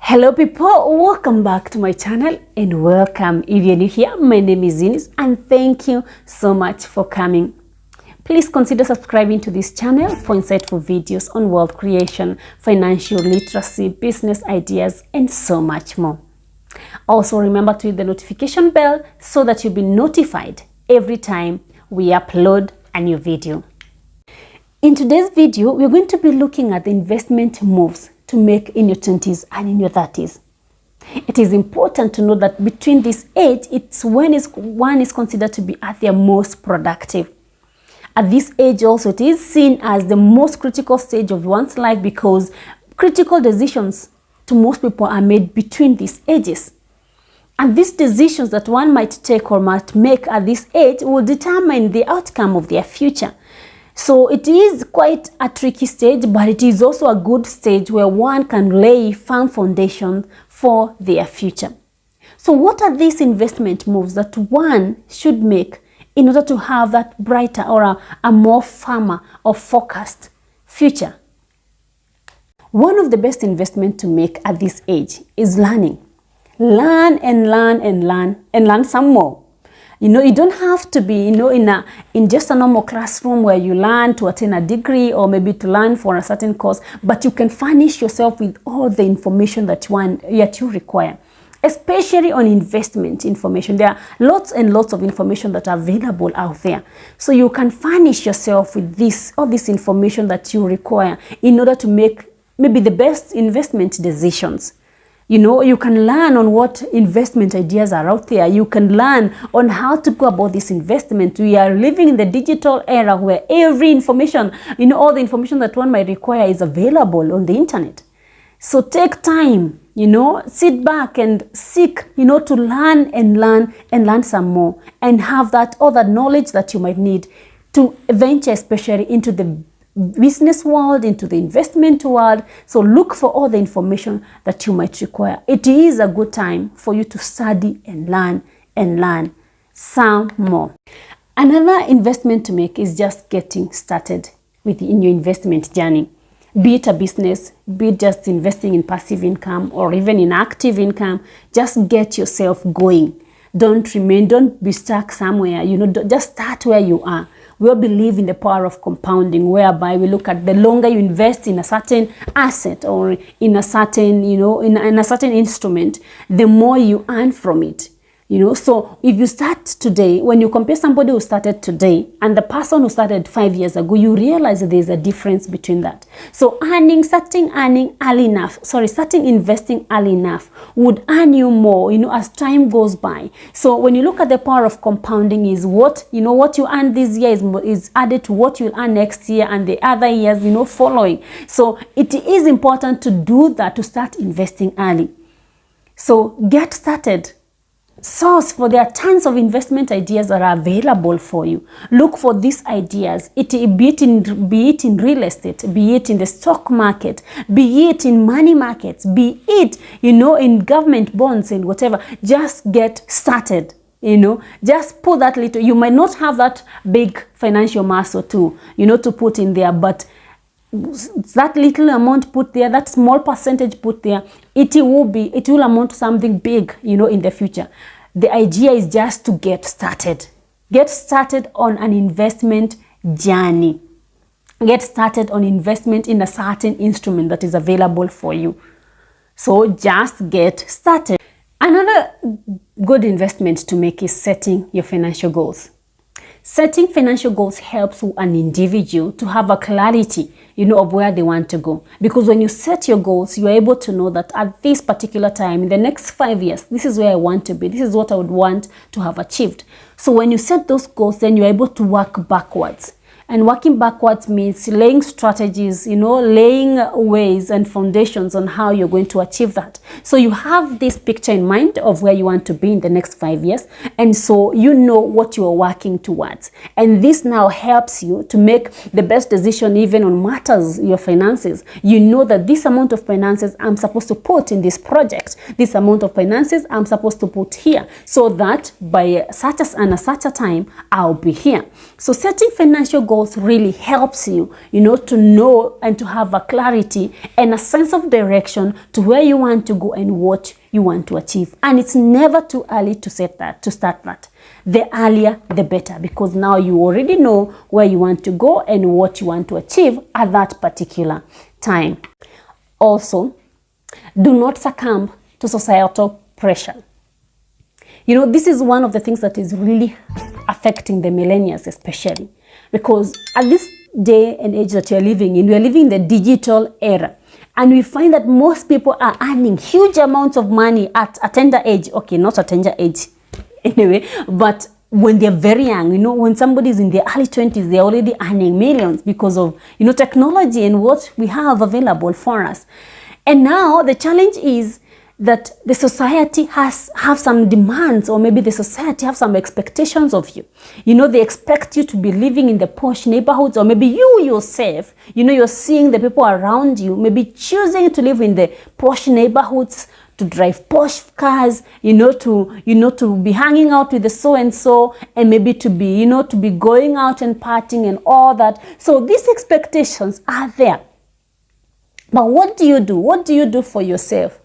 Hello people, welcome back to my channel and welcome if you're new here. My name is 20's and thank you so much for coming. Please consider subscribing to this channel for insightful videos on wealth creation, financial literacy, business ideas and so much more. Also remember to hit the notification bell so that you'll be notified every time we upload a new video. In today's video, we're going to be looking at the investment moves to make in your 20s and in your 30s. It is important to know that between this age, it's when one is considered to be at their most productive. At this age also, it is seen as the most critical stage of one's life because critical decisions to most people are made between these ages. And these decisions that one might take or might make at this age will determine the outcome of their future. So it is quite a tricky stage, but it is also a good stage where one can lay firm foundation for their future. So what are these investment moves that one should make in order to have that brighter or a more firmer or focused future? One of the best investments to make at this age is learning. Learn and learn and learn and learn some more. You don't have to be, in just a normal classroom where you learn to attain a degree or maybe to learn for a certain course, but you can furnish yourself with all the information that you require, especially on investment information. There are lots and lots of information that are available out there. So you can furnish yourself with all this information that you require in order to make maybe the best investment decisions. You can learn on what investment ideas are out there. You can learn on how to go about this investment. We are living in the digital era where every information, all the information that one might require is available on the internet. So take time, sit back and seek, to learn and learn some more and have all that knowledge that you might need to venture especially into the business world, into the investment world. So look for all the information that you might require. It is a good time for you to study and learn some more. Another investment to make is just getting started in your investment journey. Be it a business, be it just investing in passive income or even in active income, just get yourself going. Don't be stuck somewhere. Just start where you are. We believe in the power of compounding, whereby we look at the longer you invest in a certain asset or in a certain, in a certain instrument, the more you earn from it. So if you start today, when you compare somebody who started today and the person who started 5 years ago, you realize that there's a difference between that. So starting investing early enough would earn you more, as time goes by. So when you look at the power of compounding is what you earn this year is added to what you'll earn next year and the other years, following. So it is important to do that, to start investing early. So get started. Source for there are tons of investment ideas that are available for you. Look for these ideas, be it in real estate, be it in the stock market, be it in money markets, be it in government bonds and whatever. Just get started. Just put that little. You might not have that big financial muscle to put in there, but that little amount put there, that small percentage put there, it will amount to something big, in the future. The idea is just to get started. Get started on an investment journey. Get started on investment in a certain instrument that is available for you. So just get started. Another good investment to make is setting your financial goals. Setting financial goals helps an individual to have a clarity, of where they want to go. Because when you set your goals, you're able to know that at this particular time, in the next 5 years, this is where I want to be. This is what I would want to have achieved. So when you set those goals, then you're able to work backwards. And working backwards means laying strategies, laying ways and foundations on how you're going to achieve that. So you have this picture in mind of where you want to be in the next 5 years. And so you know what you are working towards. And this now helps you to make the best decision even on matters, your finances. You know that this amount of finances I'm supposed to put in this project. This amount of finances I'm supposed to put here. So that by such a time, I'll be here. So setting financial goals goals really helps you, to know and to have a clarity and a sense of direction to where you want to go and what you want to achieve. And it's never too early to start that. The earlier, the better, because now you already know where you want to go and what you want to achieve at that particular time. Also, do not succumb to societal pressure. This is one of the things that is really affecting the millennials especially, because at this day and age that you're living in, we are living in the digital era. And we find that most people are earning huge amounts of money at a tender age. Okay, not a tender age anyway, but when they're very young, when somebody's in their early 20s, they're already earning millions because of, technology and what we have available for us. And now the challenge is that the society have some demands, or maybe the society have some expectations of you. They expect you to be living in the posh neighborhoods, or maybe you yourself, you're seeing the people around you, maybe choosing to live in the posh neighborhoods, to drive posh cars, to be hanging out with the so-and-so, and maybe to be going out and partying and all that. So these expectations are there. But what do you do? What do you do for yourself?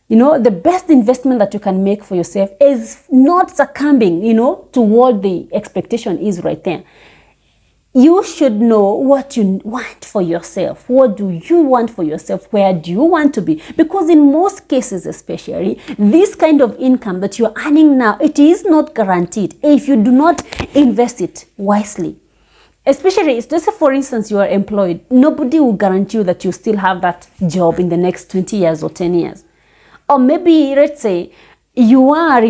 The best investment that you can make for yourself is not succumbing, to what the expectation is right there. You should know what you want for yourself. What do you want for yourself? Where do you want to be? Because in most cases especially, this kind of income that you're earning now, it is not guaranteed if you do not invest it wisely. Especially, just for instance, you are employed. Nobody will guarantee you that you still have that job in the next 20 years or 10 years. Or maybe, let's say, you are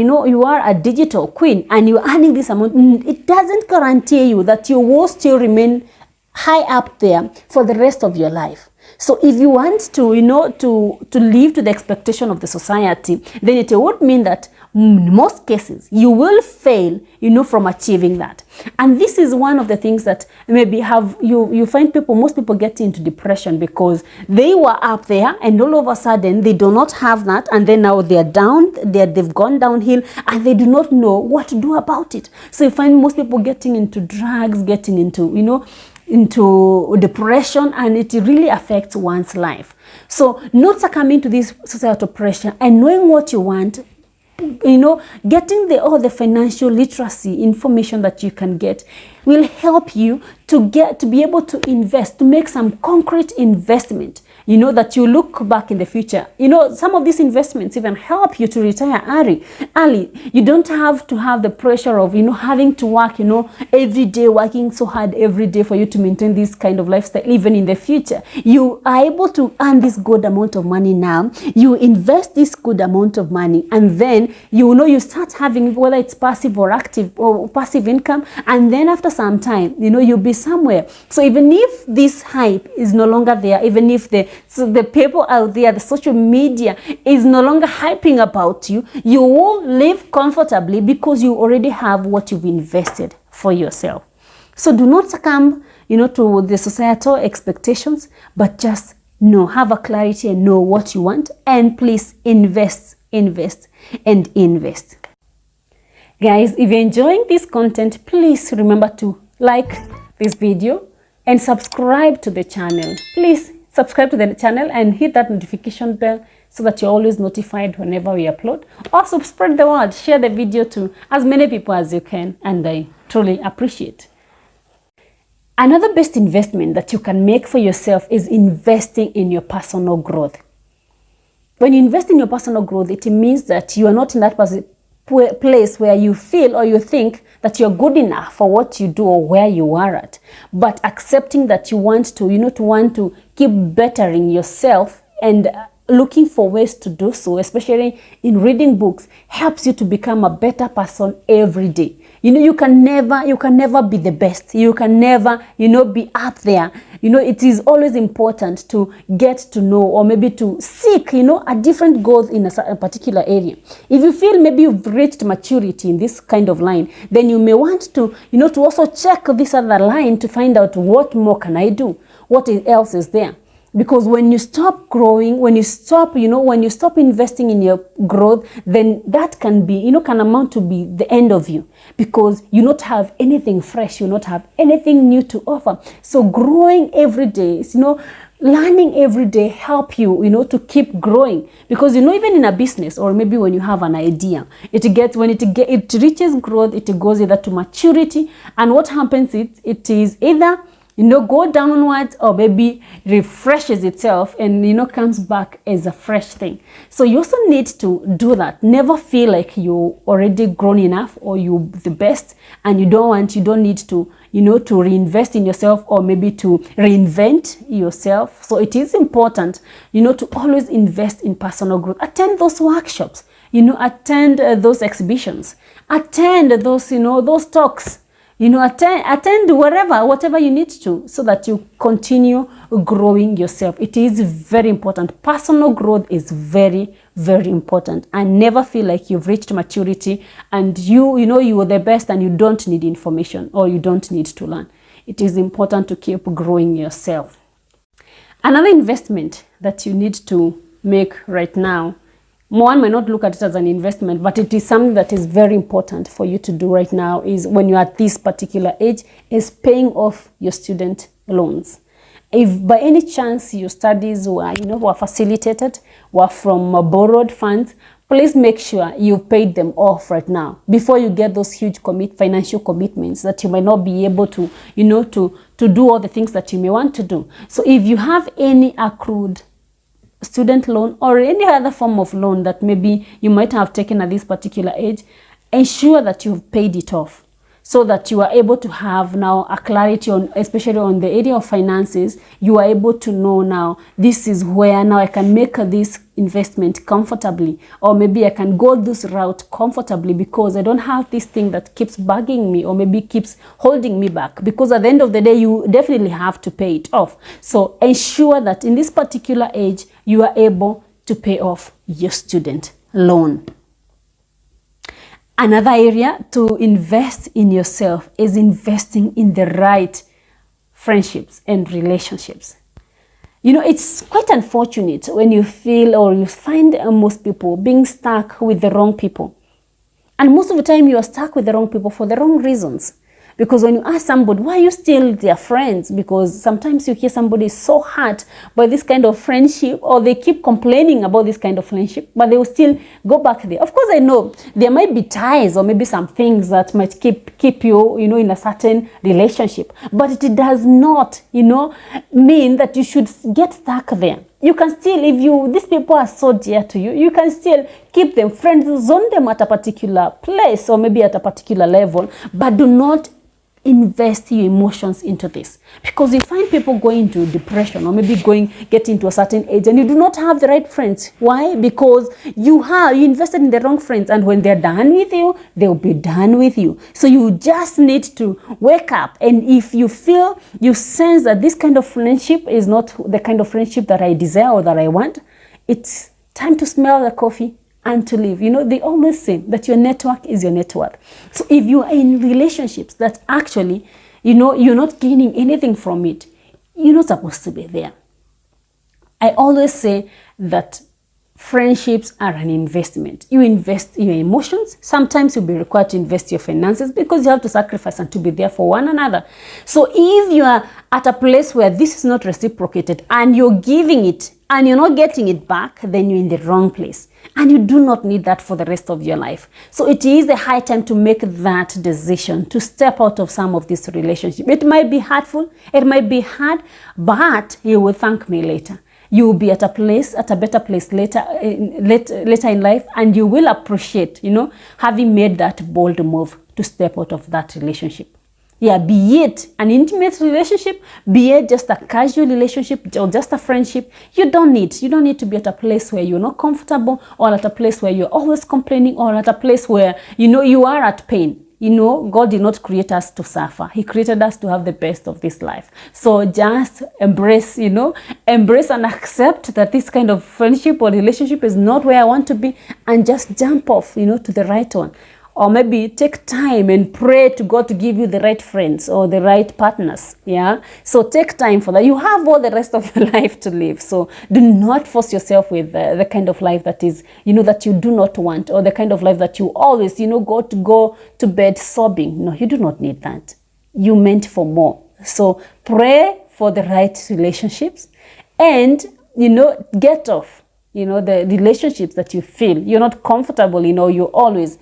a digital queen and you're earning this amount. It doesn't guarantee you that you will still remain high up there for the rest of your life. So if you want to, to live to the expectation of the society, then it would mean that in most cases you will fail, from achieving that. And this is one of the things that maybe you find most people get into depression because they were up there and all of a sudden they do not have that, and then now they're down, they've gone downhill and they do not know what to do about it. So you find most people getting into drugs, getting into, into depression, and it really affects one's life. So not succumbing to this societal pressure and knowing what you want, getting all the financial literacy information that you can get will help you to be able to invest, to make some concrete investment, that you look back in the future. Some of these investments even help you to retire early. You don't have to have the pressure of, having to work, every day, working so hard every day for you to maintain this kind of lifestyle, even in the future. You are able to earn this good amount of money now. You invest this good amount of money, and then, you start having, whether it's passive or active or passive income, and then after some time, you'll be somewhere. So even if this hype is no longer there, even if the people out there, the social media is no longer hyping about you, you will live comfortably because you already have what you've invested for yourself. So do not succumb, to the societal expectations, but just have a clarity and know what you want, and please invest. Guys, if you're enjoying this content, please remember to like this video and subscribe to the channel. Please subscribe to the channel and hit that notification bell so that you're always notified whenever we upload. Also, spread the word, share the video to as many people as you can, and I truly appreciate. Another best investment that you can make for yourself is investing in your personal growth. When you invest in your personal growth, it means that you are not in that place where you feel or you think that you're good enough for what you do or where you are at, but accepting that you want to keep bettering yourself and looking for ways to do so, especially in reading books, helps you to become a better person every day. You can never be the best. You can never, be up there. It is always important to get to know, or maybe to seek, a different goal in a particular area. If you feel maybe you've reached maturity in this kind of line, then you may want to, to also check this other line to find out what more can I do? What else is there? Because when you stop growing, when you stop investing in your growth, then that can be, can amount to be the end of you, because you not have anything fresh, you not have anything new to offer. So growing every day, learning every day help you, to keep growing. Because, even in a business, or maybe when you have an idea, it reaches growth, it goes either to maturity, and what happens, it is either go downwards, or maybe refreshes itself and comes back as a fresh thing. So you also need to do that. Never feel like you already grown enough, or you the best, and you don't need to to reinvest in yourself, or maybe to reinvent yourself. So it is important to always invest in personal growth. Attend those workshops, attend those exhibitions, attend those those talks, attend whatever you need to, so that you continue growing yourself. It is very important. Personal growth is very, very important. And never feel like you've reached maturity and you are the best and you don't need information, or you don't need to learn. It is important to keep growing yourself. Another investment that you need to make right now, one might not look at it as an investment, but it is something that is very important for you to do right now, is when you're at this particular age, is paying off your student loans. If by any chance your studies were facilitated, were from borrowed funds, please make sure you paid them off right now, before you get those huge financial commitments that you might not be able to, to do all the things that you may want to do. So if you have any accrued student loan, or any other form of loan that maybe you might have taken at this particular age, ensure that you've paid it off, so that you are able to have now a clarity on, especially on the area of finances. You are able to know now, this is where now I can make this investment comfortably, or maybe I can go this route comfortably, because I don't have this thing that keeps bugging me, or maybe keeps holding me back, because at the end of the day you definitely have to pay it off. So ensure that in this particular age you are able to pay off your student loan. Another area to invest in yourself is investing in the right friendships and relationships. It's quite unfortunate when you feel, or you find most people being stuck with the wrong people. And most of the time you are stuck with the wrong people for the wrong reasons. Because when you ask somebody, why are you still their friends? Because sometimes you hear somebody is so hurt by this kind of friendship, or they keep complaining about this kind of friendship, but they will still go back there. Of course, I know there might be ties, or maybe some things that might keep you, in a certain relationship. But it does not, mean that you should get stuck there. You can still, if these people are so dear to you, you can still keep them, friends zone them at a particular place, or maybe at a particular level, but do not invest your emotions into this. Because you find people going into depression, or maybe get into a certain age, and you do not have the right friends. Why? Because you invested in the wrong friends, and when they're done with you, they'll be done with you. So you just need to wake up, and if you sense that this kind of friendship is not the kind of friendship that I desire or that I want, it's time to smell the coffee and to leave. They always say that your network is your net worth. So if you are in relationships that actually, you're not gaining anything from it, you're not supposed to be there. I always say that friendships are an investment. You invest your emotions. Sometimes you'll be required to invest your finances, because you have to sacrifice and to be there for one another. So if you are at a place where this is not reciprocated, and you're giving it and you're not getting it back, then you're in the wrong place. And you do not need that for the rest of your life. So it is a high time to make that decision, to step out of some of this relationship. It might be hurtful, it might be hard, but you will thank me later. You will be at a better place later in life, and you will appreciate, having made that bold move to step out of that relationship. Yeah, be it an intimate relationship, be it just a casual relationship, or just a friendship. You don't need to be at a place where you're not comfortable, or at a place where you're always complaining, or at a place where you are at pain. God did not create us to suffer. He created us to have the best of this life. So just embrace and accept that this kind of friendship or relationship is not where I want to be, and just jump off, to the right one. or maybe take time and pray to God to give you the right friends or the right partners. Yeah, so take time for that. You have all the rest of your life to live, so do not force yourself with the kind of life that is, that you do not want, or the kind of life that you always, go to bed sobbing. No, you do not need that. You meant for more. So pray for the right relationships, and get off the relationships that you feel you're not comfortable, you're always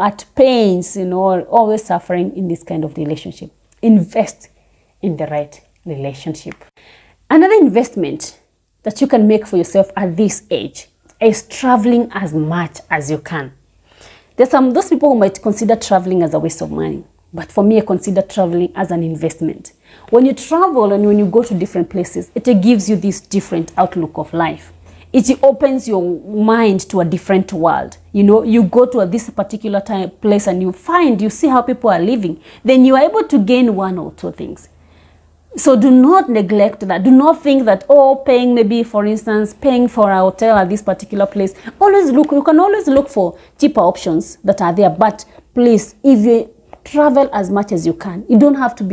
at pains, always suffering in this kind of relationship. Invest in the right relationship. Another investment that you can make for yourself at this age is traveling as much as you can. There's those people who might consider traveling as a waste of money, but for me, I consider traveling as an investment. When you travel and when you go to different places, it gives you this different outlook of life. It opens your mind to a different world. You go to this particular place and you see how people are living. Then you are able to gain one or two things. So do not neglect that. Do not think that, paying maybe, for instance, paying for a hotel at this particular place. You can always look for cheaper options that are there. But please, if you travel as much as you can, it doesn't have to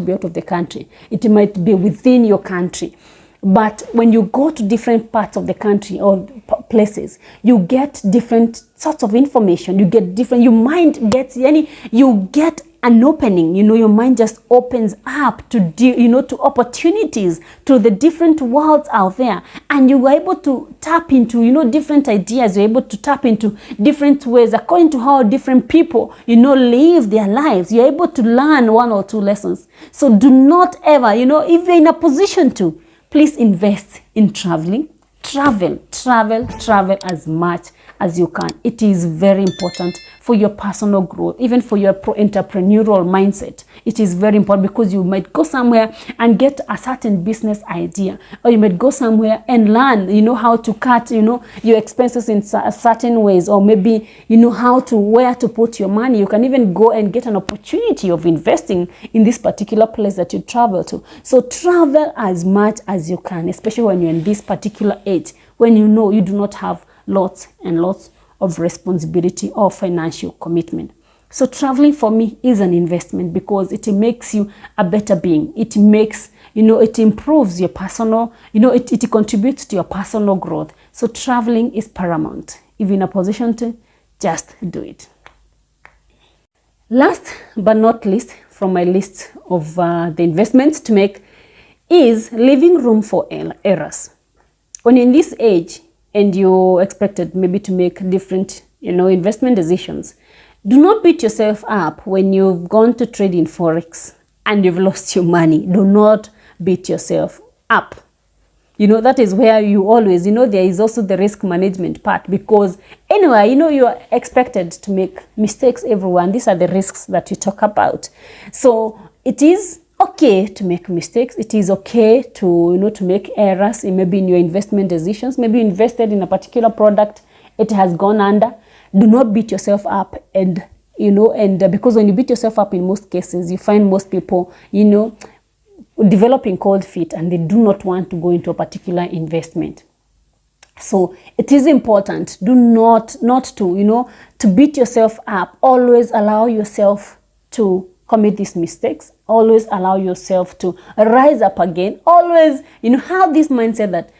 be out of the country. It might be within your country. But when you go to different parts of the country or places, you get different sorts of information. You get your mind gets, you get an opening, your mind just opens up to, to opportunities, to the different worlds out there. And you are able to tap into, different ideas. You're able to tap into different ways according to how different people, live their lives. You're able to learn one or two lessons. So do not ever, if you're in a position to, please invest in traveling. Travel as much as you can. It is very important for your personal growth, even for your entrepreneurial mindset. It is very important because you might go somewhere and get a certain business idea, or you might go somewhere and learn, how to cut, your expenses in certain ways, or maybe, where to put your money. You can even go and get an opportunity of investing in this particular place that you travel to. So travel as much as you can, especially when you're in this particular age, when you do not have lots and lots of responsibility or financial commitment. So traveling for me is an investment because it makes you a better being. It makes, it improves your personal, it contributes to your personal growth. So traveling is paramount. If you're in a position to, just do it. Last but not least, from my list of the investments to make is leaving room for errors. When you're in this age, and you're expected maybe to make different, investment decisions, do not beat yourself up when you've gone to trade in Forex and you've lost your money. Do not beat yourself up. That is where you always, there is also the risk management part, because anyway, you are expected to make mistakes everywhere. These are the risks that we talk about. So it is okay to make mistakes. It is okay to to make errors maybe in your investment decisions. Maybe you invested in a particular product, it has gone under. Do not beat yourself up, and because when you beat yourself up, in most cases you find most people developing cold feet, and they do not want to go into a particular investment. So it is important, do not to beat yourself up. Always allow yourself to commit these mistakes. Always allow yourself to rise up again. Always, have this mindset that,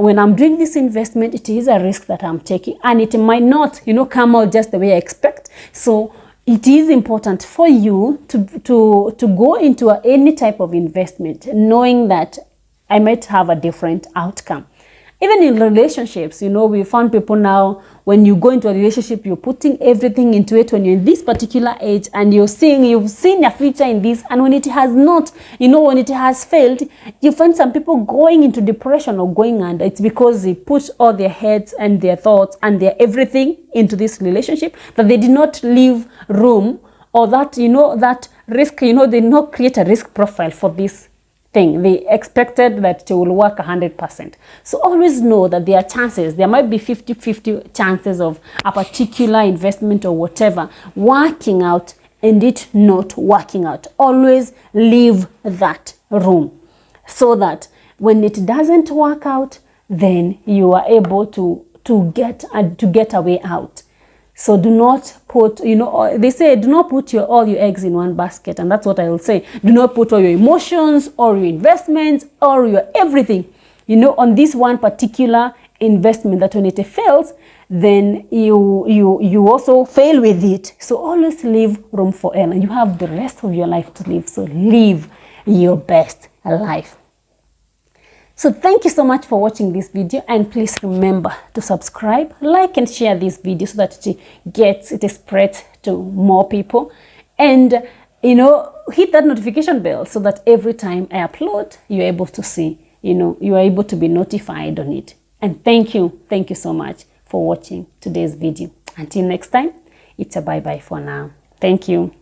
when I'm doing this investment, it is a risk that I'm taking, and it might not, come out just the way I expect. So it is important for you to go into any type of investment knowing that I might have a different outcome. Even in relationships, we found people now, when you go into a relationship, you're putting everything into it when you're in this particular age, and you've seen a future in this, and when it has not, when it has failed, you find some people going into depression or going under. It's because they put all their heads and their thoughts and their everything into this relationship, that they did not leave room, or that, that risk, they did not create a risk profile for this thing. They expected that it will work 100%. So always know that there are chances. There might be 50-50 chances of a particular investment or whatever working out and it not working out. Always leave that room, so that when it doesn't work out, then you are able to get a way out. So do not put, they say do not put all your eggs in one basket. And that's what I will say. Do not put all your emotions or your investments or your everything, on this one particular investment, that when it fails, then you also fail with it. So always leave room for error. You have the rest of your life to live. So live your best life. So thank you so much for watching this video, and please remember to subscribe, like and share this video so that it spreads to more people, and hit that notification bell so that every time I upload, you're able to see, you're able to be notified on it. And thank you so much for watching today's video. Until next time, it's a bye-bye for now. Thank you.